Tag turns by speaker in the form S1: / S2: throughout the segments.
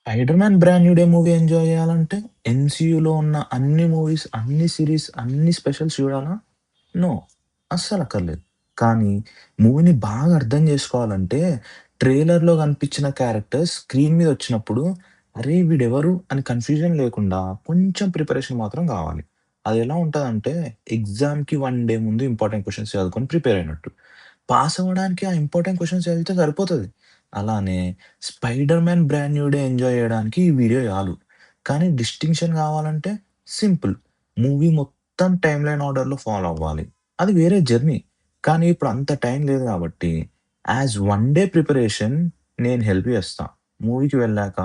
S1: 'Spider man brand New day' movie enjoy చేయాలంటే ఎంసీయూలో ఉన్న అన్ని మూవీస్, అన్ని సీరీస్, అన్ని స్పెషల్స్ చూడాలా? నో. అస్సలక్కర్లేదు. కానీ మూవీని బాగా అర్థం చేసుకోవాలంటే ట్రైలర్‌లో కనిపించిన క్యారెక్టర్స్ స్క్రీన్ మీద వచ్చినప్పుడు అరే! వీడెవరు అని కన్‌ఫ్యూజన్ లేకుండా కొంచెం ప్రిపరేషన్ మాత్రం కావాలి. అదెలా ఉంటదంటే ఎగ్జామ్‌కి 1 డే ముందు ఇంపార్టెంట్ క్వెషన్స్ చదువుకొని ప్రిపేర్ అయినట్టు. పాస్ అవ్వడానికి ఆ ఇంపార్టెంట్ క్వెషన్స్ చదివితే సరిపోతది. అలానే 'spider man brand New day' enjoy చేయడానికి ఈ వీడియో చాలు. కానీ డిస్టింక్షన్ కావాలంటే సింపుల్. మూవీ మొత్తం టైమ్‌లైన్ ఆర్డర్‌లో ఫాలో అవ్వాలి. అది వేరే జర్నీ. కానీ ఇప్పుడు అంత టైం లేదు కాబట్టి యాస్ వన్ డే ప్రిపరేషన్ నేను హెల్ప్ చేస్తా. మూవీకి వెళ్ళాక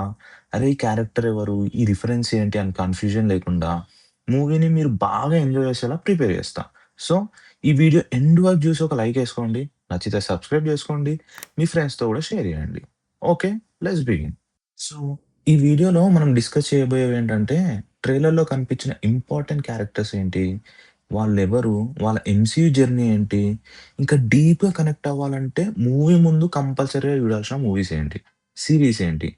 S1: అరే! ఈ క్యారెక్టర్ ఎవరు? ఈ రిఫరెన్స్ ఏంటి? అని కన్‌ఫ్యూజన్ లేకుండా మూవీని మీరు బాగా ఎంజాయ్ చేసేలా ప్రిపేర్ చేస్తా. సో, ఈ వీడియో ఎండ్ వరకు చూసి ఒక లైక్ ఏసుకోండి. నచ్చితే సబ్స్క్రైబ్ చేసుకోండి. మీ ఫ్రెండ్స్‌తో కూడా షేర్ చేయండి. ఓకే. Let's begin. సో, ఈ వీడియోలో మనం డిస్కస్ చేయబోయేవేంటంటే, ట్రైలర్‌లో కనిపించిన ఇంపార్టెంట్ క్యారెక్టర్స్ ఏంటి? వాళ్ళెవరు? వాళ్ళ ఎంసీయూ జర్నీ ఏంటి? ఇంకా డీప్‌గా కనెక్ట్ అవ్వాలంటే మూవీ ముందు కంపల్సరీగా చూడాల్సిన మూవీస్ ఏంటి? సీరీస్ ఏంటి?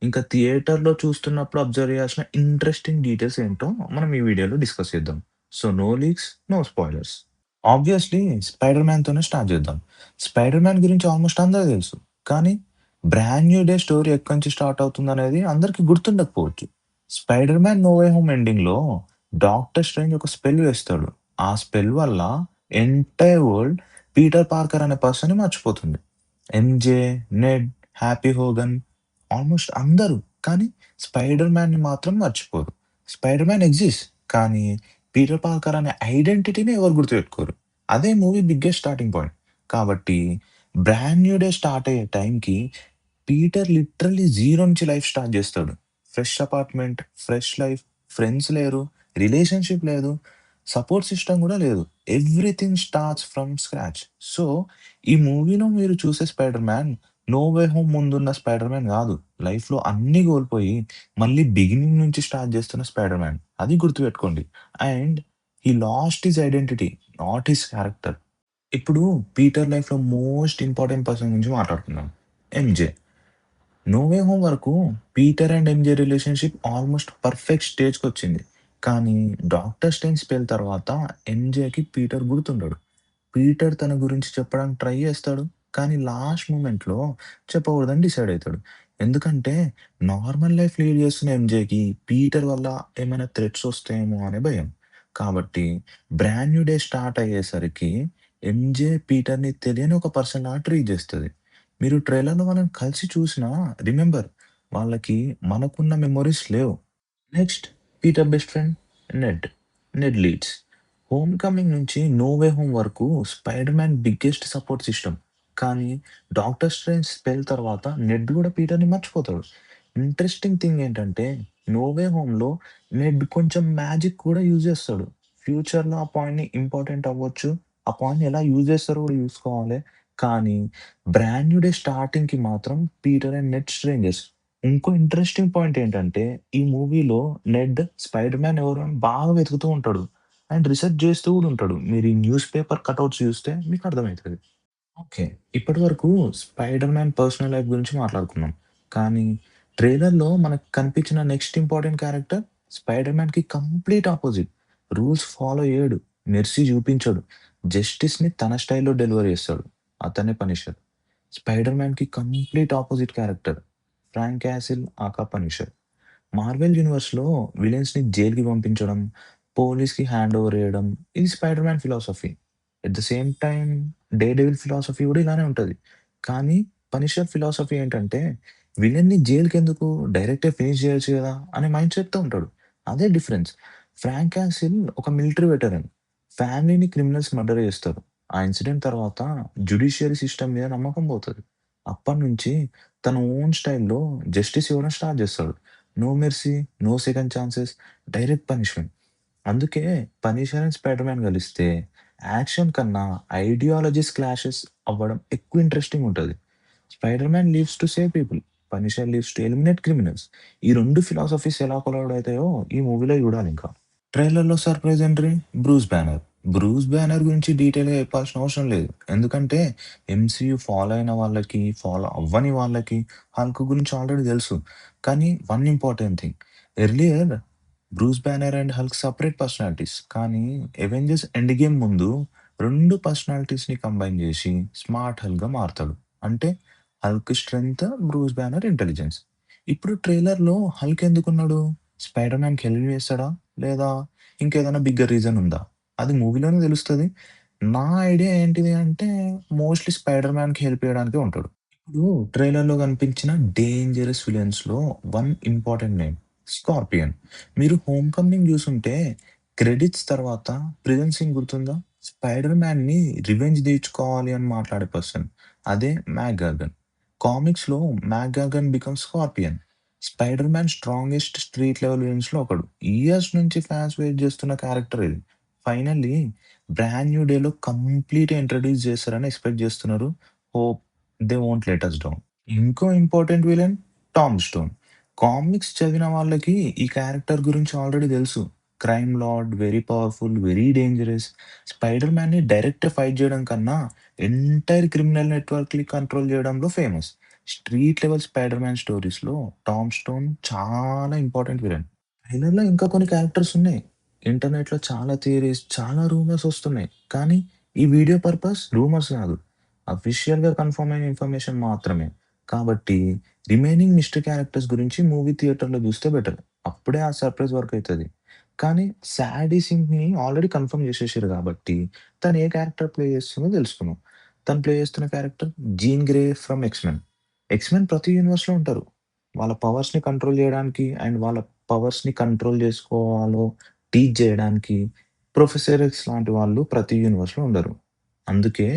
S1: ఇంకా థియేటర్‌లో చూస్తున్నప్పుడు అబ్జర్వ్ చేయాల్సిన ఇంట్రెస్టింగ్ డీటెయిల్స్ ఏంటో మనం ఈ వీడియోలో డిస్కస్ చేద్దాం. So, no leaks, no spoilers. Obviously 'Spider మ్యాన్‌తోనే స్టార్ట్ చేద్దాం. 'స్పైడర్ మ్యాన్' గురించి ఆల్మోస్ట్ అందరికి తెలుసు. కానీ 'బ్రాండ్ న్యూ డే' స్టోరీ ఎక్కడి నుంచి స్టార్ట్ అవుతుందనేది అందరికి గుర్తుండకపోవచ్చు. 'Spider Man: No Way Home' ఎండింగ్‌లో డాక్టర్ స్ట్రేంజ్ ఒక స్పెల్ వేస్తాడు. ఆ స్పెల్ వల్ల ఎంటైర్ వరల్డ్ పీటర్ పార్కర్ అనే పర్సన్‌ని మర్చిపోతుంది. MJ, Ned, Happy Hogan almost అందరూ. కానీ స్పైడర్ మ్యాన్‌ని మాత్రం మర్చిపోరు. Spider Man exists. కానీ పీటర్ పార్కర్ అనే ఐడెంటిటీని ఎవరు గుర్తుపెట్టుకోరు. అదే మూవీ బిగ్గెస్ట్ స్టార్టింగ్ పాయింట్. కాబట్టి 'బ్రాండ్ న్యూ డే' స్టార్ట్ అయ్యే టైంకి పీటర్ లిటరల్లీ జీరో నుంచి లైఫ్ స్టార్ట్ చేస్తాడు. Fresh apartment, fresh life, friends లేరు, రిలేషన్‌షిప్ లేదు, సపోర్ట్ సిస్టమ్ గూడా లేదు. Everything starts from scratch. So, ఈ మూవీలో మీరు చూసే Spider Man 'No Way home' ముందున్న స్పైడర్ మ్యాన్ గాదు. లైఫ్‌లో అన్నీ కోల్పోయి మళ్ళీ బిగినింగ్ నుంచి స్టార్ట్ చేస్తున్న స్పైడర్ మ్యాన్. అది గుర్తుపెట్టుకోండి. And he lost his identity, not his character. ఇప్పుడు పీటర్ లైఫ్‌లో మోస్ట్ ఇంపార్టెంట్ పర్సన్ గురించి మాట్లాడుకుందాం. ఎంజే. 'నో వే హోమ్' వరకు Peter and MJ relationship almost perfect స్టేజ్‌కొచ్చింది. కానీ డాక్టర్ స్ట్రేంజ్ స్పెల్ తర్వాత ఎంజేకి పీటర్ గుర్తుండడు. పీటర్ తన గురించి చెప్పడానికి ట్రై చేస్తాడు. కానీ లాస్ట్ మొమెంట్‌లో చెప్పకూడదని డిసైడ్ అయితాడు. ఎందుకంటే నార్మల్ లైఫ్ లీడ్ చేస్తున్న ఎంజేకి పీటర్ వల్ల ఏమైనా థ్రెట్స్ వస్తాయేమో అనే భయం. కాబట్టి బ్రాండ్ న్యూ డే స్టార్ట్ అయ్యేసరికి ఎంజే పీటర్‌ని తెలియని ఒక పర్సన్‌లాగా ట్రీట్ చేస్తది. మీరు ట్రైలర్‌లో వాళ్ళని కలిసి చూసినా రిమెంబర్ వాళ్ళకి మనకున్న మెమోరీస్ లేవు. Next Peter best friend నెడ్. నెడ్ leads. Home coming నుంచి నో వే హోమ్ వరకు spider man biggest support system. కానీ డాక్టర్ స్ట్రేంజ్ స్పెల్ తర్వాత నెడ్ కూడా పీటర్‌ని మర్చిపోతాడు. ఇంట్రెస్టింగ్ థింగ్ ఏంటంటే నో వే హోమ్‌లో నెడ్ కొంచెం మ్యాజిక్ కూడా యూజ్ చేస్తాడు. ఫ్యూచర్‌లో ఆ పాయింట్‌ని ఇంపార్టెంట్ అవ్వచ్చు. ఆ పాయింట్‌ని ఎలా యూజ్ చేస్తారో కూడా చూసుకోవాలి. కానీ బ్రాండ్ న్యూ డే స్టార్టింగ్‌కి మాత్రం పీటర్ అండ్ నెడ్ స్ట్రేంజర్స్. ఇంకో ఇంట్రెస్టింగ్ పాయింట్ ఏంటంటే, ఈ మూవీలో నెడ్ స్పైడర్ మ్యాన్ ఎవరు అని బాగా వెతుకుతూ ఉంటాడు. అండ్ రిసర్చ్ చేస్తూ కూడా ఉంటాడు. మీరు ఈ న్యూస్ పేపర్ కటౌట్స్ చూస్తే మీకు అర్థమైతది. ఓకే. ఇప్పటివరకు స్పైడర్ మ్యాన్ పర్సనల్ లైఫ్ గురించి మాట్లాడుకున్నాం. కానీ ట్రైలర్‌లో మనకు కనిపించిన నెక్స్ట్ ఇంపార్టెంట్ క్యారెక్టర్ స్పైడర్ మ్యాన్‌కి కంప్లీట్ అపోజిట్. రూల్స్ ఫాలో చేయడు. మెర్సీ చూపించడు. జస్టిస్‌ని తన స్టైల్‌లో డెలివర్ చేస్తాడు. అతనే పనిషర్. స్పైడర్ మ్యాన్‌కి complete opposite character. Frank Castle aka Punisher. Marvel యూనివర్స్‌లో విలన్స్‌ని జైల్‌కి పంపించడం, పోలీస్‌కి హ్యాండ్ ఓవర్ చేయడం ఇది Spider Man philosophy. At the same time Daredevil philosophy కూడా ఇలానే ఉంటది. కానీ పనిషర్ ఫిలాసఫీ ఏంటంటే విలన్‌ని జైల్‌కెందుకు డైరెక్ట్‌గా ఫినిష్ చేయొచ్చు కదా! అనే మైండ్ సెట్‌తో ఉంటాడు. అదే డిఫరెన్స్. ఫ్రాంక్ క్యాసిల్ ఒక మిలిటరీ వెటరన్. ఫ్యామిలీని క్రిమినల్స్ మర్డర్ చేస్తారు. ఆ ఇన్సిడెంట్ తర్వాత జ్యుడిషియరీ సిస్టమ్ మీద నమ్మకం పోతది. అప్పటినుంచి తన ఓన్ స్టైల్‌లో జస్టిస్ ఇవ్వడం స్టార్ట్ చేస్తాడు. No mercy, no second chances, direct punishment. అందుకే 'పనిషర్' అండ్ 'స్పైడర్ మ్యాన్' కలిస్తే యాక్షన్ కన్నా ఐడియాలజీస్ క్లాషెస్ అవ్వడం ఎక్కువ ఇంట్రెస్టింగ్ ఉంటది. 'Spider Man' lives to save people. 'Punisher' lives to eliminate criminals. ఈ 2 ఫిలాసఫీస్ ఎలా కొలాబ్ అయితాయో ఈ మూవీలో చూడాలింకా. ట్రైలర్‌లో surprise entry Bruce banner. Bruce banner గురించి డీటెయిల్‌గా చెప్పాల్సిన అవసరం లేదు. ఎందుకంటే ఎంసీయూ ఫాలో అయిన వాళ్ళకి, ఫాలో అవ్వని వాళ్ళకి హల్క్ గురించి ఆల్రెడీ తెలుసు. కానీ one important thing earlier Bruce banner and Hulk separate personalities. కానీ అవెంజర్స్ ఎండ్ గేమ్ ముందు 2 పర్సనాలిటీస్‌ని కంబైన్ చేసి స్మార్ట్ హల్క్‌గా మారతాడు. అంటే Hulk strength, Bruce banner intelligence. ఇప్పుడు ట్రైలర్‌లో హల్క్ ఎందుకున్నాడు? స్పైడర్ మ్యాన్‌కి హెల్ప్ చేస్తాడా? లేదా ఇంకేదైనా బిగ్గర్ రీజన్ ఉందా? అది మూవీలోనే తెలుస్తది. నా ఐడియా ఏంటిది అంటే, మోస్ట్‌లీ స్పైడర్ మ్యాన్‌కి హెల్ప్ చేయడానికే ఉంటాడు. ఇప్పుడు ట్రైలర్‌లో కనిపించిన డేంజరస్ విలన్స్‌లో వన్ ఇంపార్టెంట్ నేమ్ స్కార్పియన్. మీరు 'హోమ్ కమింగ్' చూసుంటే క్రెడిట్స్ తర్వాత ప్రిజన్ సీన్ గుర్తుందా? స్పైడర్ మ్యాన్‌ని రివెంజ్ తీర్చుకోవాలి అని మాట్లాడే పర్సన్. అదే మ్యాక్‌గాగన్. కామిక్స్‌లో McGargan becomes Scorpion. Spider Man strongest street level విలన్స్‌లో ఒకడు. ఇయర్స్ నుంచి ఫ్యాన్స్ వెయిట్ చేస్తున్న క్యారెక్టర్ ఇది. ఫైనల్లీ బ్రాండ్ న్యూ డేలో కంప్లీట్‌గా ఇంట్రొడ్యూస్ చేస్తారని ఎక్స్‌పెక్ట్ చేస్తున్నారు. Hope they won't let us down. ఇంకో important villain Tom Stone. Comics చదివిన వాళ్ళకి ఈ క్యారెక్టర్ గురించి ఆల్రెడీ తెలుసు. Crime lord, very powerful, very dangerous. Spider మ్యాన్‌ని డైరెక్ట్ ఫైట్ చేయడం కన్నా ఎంటైర్ క్రిమినల్ నెట్‌వర్క్‌ని కంట్రోల్ చేయడంలో famous. Street level Spider Man స్టోరీస్‌లో టామ్ స్టోన్ చాలా ఇంపార్టెంట్ విలన్. ట్రైలర్‌లో ఇంకా కొన్ని క్యారెక్టర్స్ ఉన్నాయి. ఇంటర్నెట్‌లో చాలా థియరీస్, చాలా రూమర్స్ వస్తున్నాయి. కానీ ఈ వీడియో పర్పస్ రూమర్స్ కాదు. అఫీషియల్‌గా కన్ఫర్మ్ అయిన ఇన్ఫర్మేషన్ మాత్రమే. కాబట్టి రిమైనింగ్ మిస్టరీ క్యారెక్టర్స్ గురించి మూవీ థియేటర్‌లో చూస్తే బెటర్. అప్పుడే ఆ సర్ప్రైజ్ వర్క్ అయితది. కానీ సాడీ సింగ్‌ని ఆల్రెడీ కన్ఫర్మ్ చేసేసిర్రు కాబట్టి తను ఏ క్యారెక్టర్ ప్లే చేస్తుందో తెలుసుకున్నాం. తను ప్లే చేస్తున్న character Jean Grey from X-Men. X-Men ప్రతి యూనివర్స్‌లో ఉంటారు. వాళ్ళ పవర్స్‌ని కంట్రోల్ జేయడానికి అండ్ వాళ్ళ పవర్స్‌ని కంట్రోల్ జేసుకోవాలో టీచ్ జేయడానికి ప్రొఫెసర్ ఎక్స్ లాంటి వాళ్ళు ప్రతి యూనివర్స్‌లో ఉండరు. అందుకే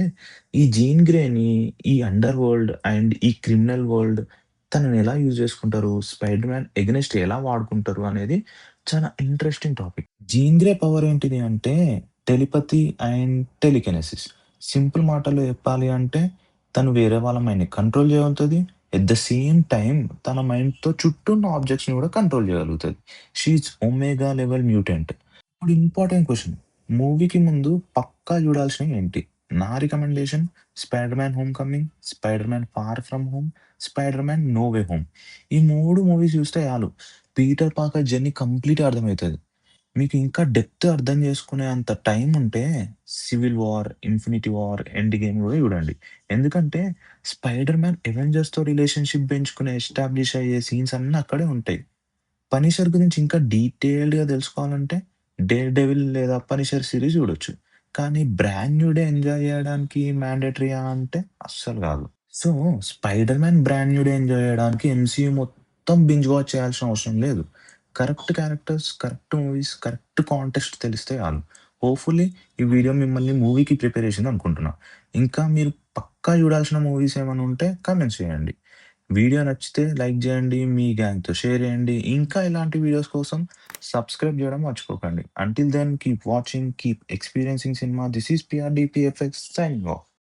S1: ఈ జీన్ గ్రేని ఈ అండర్ వరల్డ్ అండ్ ఈ క్రిమినల్ వరల్డ్ తనని ఎలా యూజ్ జేసుకుంటారు? స్పైడర్ మ్యాన్ ఎగనెస్ట్ ఎలా వాడుకుంటారు? అనేది చాలా interesting topic. Jean Grey power ఏంటిది అంటే టెలిపతి అండ్ టెలికినెసిస్. సింపుల్ మాటల్లో చెప్పాలి అంటే తను వేరే వాళ్ళ మైండ్‌ని కంట్రోల్ చేయగలుగుతది. ఎట్ ద సేమ్ టైమ్ తన మైండ్‌తో చుట్టూ ఉన్న ఆబ్జెక్ట్స్‌ని కూడా కంట్రోల్ చేయగలుగుతది. She is omega level mutant. ఇప్పుడు ఇంపార్టెంట్ క్వెషన్. మూవీకి ముందు పక్కా చూడాల్సినవి ఏంటి? నా recommendation 'Spider Man Homecoming', 'Spider Man Far From Home', 'Spider Man No Way Home'. ఈ 3 మూవీస్ చూస్తే చాలు. పీటర్ పార్కర్ జర్నీ కంప్లీట్‌గా అర్థమైతది. మీకు ఇంకా డెప్త్ అర్థం చేసుకునే అంత టైం ఉంటే 'civil war', 'infinity war', 'end game' కూడా చూడండి. ఎందుకంటే స్పైడర్ మ్యాన్ అవెంజర్స్‌తో రిలేషన్‌షిప్ పెంచుకునే ఎస్టాబ్లిష్ అయ్యే సీన్స్ అన్నీ అక్కడే ఉంటాయి. పనిషర్ గురించి ఇంకా డీటెయిల్డ్‌గా తెలుసుకోవాలంటే 'డేర్ డెవిల్' లేదా 'పనిషర్' సీరీస్ చూడొచ్చు. కానీ బ్రాండ్ న్యూ డే ఎంజాయ్ చేయడానికి మ్యాండేటరీయా అంటే అస్సలు కాదు. So, 'spider man' brand New day enjoy చేయడానికి ఎంసీయూ మొత్తం బింజ్ వాచ్ చేయాల్సిన అవసరం లేదు. Correct characters, correct movies, correct context తెలిస్తే చాలు. హోప్‌ఫుల్లీ ఈ వీడియో మిమ్మల్ని మూవీకి ప్రిపేర్ చేసిందనుకుంటున్నా. ఇంకా మీరు పక్కా చూడాల్సిన మూవీస్ ఏమైనా ఉంటే కామెంట్స్ చేయండి. వీడియో నచ్చితే లైక్ చేయండి, మీ గ్యాంగ్‌తో షేర్ చేయండి. ఇంకా ఇలాంటి వీడియోస్ కోసం సబ్స్క్రైబ్ చేయడం మర్చిపోకండి. Until then keep watching, keep experiencing cinema. This is పీఆర్‌డీపీఎఫ్ఎక్స్ సైనింగ్ ఆఫ్.